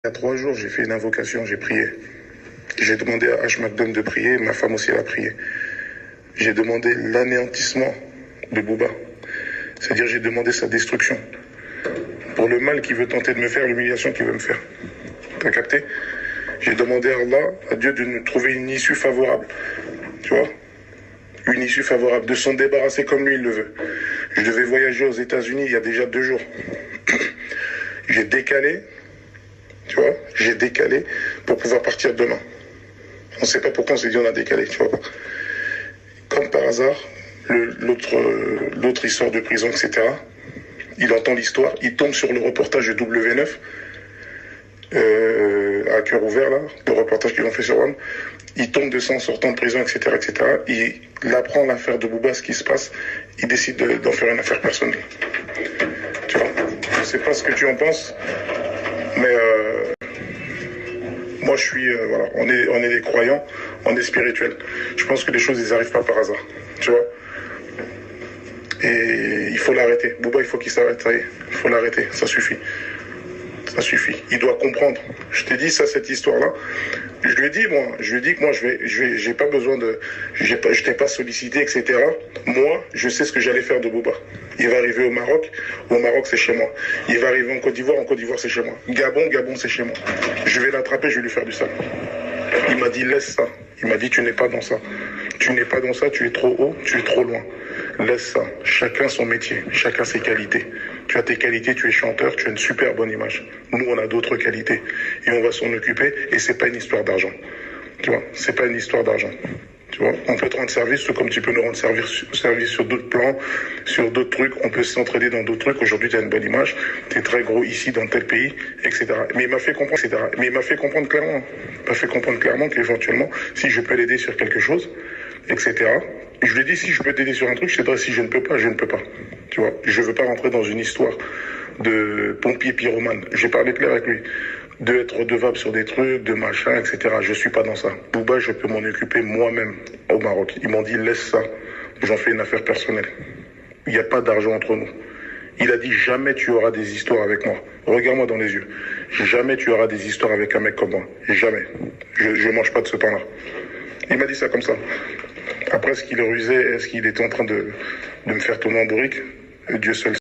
Il y a 3 jours, j'ai fait une invocation, j'ai prié. J'ai demandé à H. McDonald de prier, ma femme aussi elle a prié. J'ai demandé l'anéantissement de Booba. C'est-à-dire j'ai demandé sa destruction. Pour le mal qu'il veut tenter de me faire, l'humiliation qu'il veut me faire. T'as capté? J'ai demandé à Allah, à Dieu, de nous trouver une issue favorable. Tu vois? Une issue favorable, de s'en débarrasser comme lui il le veut. Je devais voyager aux États-Unis il y a déjà 2 jours. J'ai décalé, tu vois, j'ai décalé pour pouvoir partir demain. On ne sait pas pourquoi on s'est dit on a décalé, tu vois pas. Comme par hasard, l'autre histoire de prison, etc. Il entend l'histoire, il tombe sur le reportage de W9, à cœur ouvert là, le reportage qu'ils ont fait sur WAM. Il tombe de ça en sortant de prison, etc., etc. Il apprend l'affaire de Booba, ce qui se passe. Il décide d'en faire une affaire personnelle. Tu vois, je sais pas ce que tu en penses, mais moi je suis, voilà, on est des croyants, on est spirituels. Je pense que les choses, ils n'arrivent pas par hasard, tu vois. Et il faut l'arrêter. Booba, il faut qu'il s'arrête, ça y est. Il faut l'arrêter, ça suffit. Ça suffit. Il doit comprendre. Je t'ai dit ça, cette histoire-là. Je lui ai dit que moi, j'ai pas besoin de, je t'ai pas sollicité, etc. Moi, je sais ce que j'allais faire de Booba. Il va arriver au Maroc c'est chez moi. Il va arriver en Côte d'Ivoire c'est chez moi. Gabon c'est chez moi. Je vais l'attraper, je vais lui faire du sale. Il m'a dit laisse ça. Il m'a dit tu n'es pas dans ça. Tu n'es pas dans ça, tu es trop haut, tu es trop loin. Laisse ça. Chacun son métier, chacun ses qualités. Tu as tes qualités, tu es chanteur, tu as une super bonne image. Nous, on a d'autres qualités. Et on va s'en occuper. Et c'est pas une histoire d'argent. Tu vois, c'est pas une histoire d'argent. Tu vois, on peut te rendre service, tout comme tu peux nous rendre service sur d'autres plans, sur d'autres trucs. On peut s'entraider dans d'autres trucs. Aujourd'hui, tu as une bonne image. Tu es très gros ici, dans tel pays, etc. Mais il m'a fait comprendre, etc. Mais il m'a fait comprendre clairement. Il m'a fait comprendre clairement qu'éventuellement, si je peux l'aider sur quelque chose, etc. Je lui ai dit, si je peux t'aider sur un truc, je sais pas, si je ne peux pas, je ne peux pas. Tu vois, je veux pas rentrer dans une histoire de pompier pyromane. J'ai parlé clair avec lui. De être redevable sur des trucs, de machin, etc. Je suis pas dans ça. Booba, je peux m'en occuper moi-même au Maroc. Ils m'ont dit, laisse ça. J'en fais une affaire personnelle. Il n'y a pas d'argent entre nous. Il a dit, jamais tu auras des histoires avec moi. Regarde-moi dans les yeux. Jamais tu auras des histoires avec un mec comme moi. Jamais. Je mange pas de ce pain-là. Il m'a dit ça comme ça. Après, est-ce qu'il rusait, est-ce qu'il était en train de me faire tourner en bourrique? Dieu seul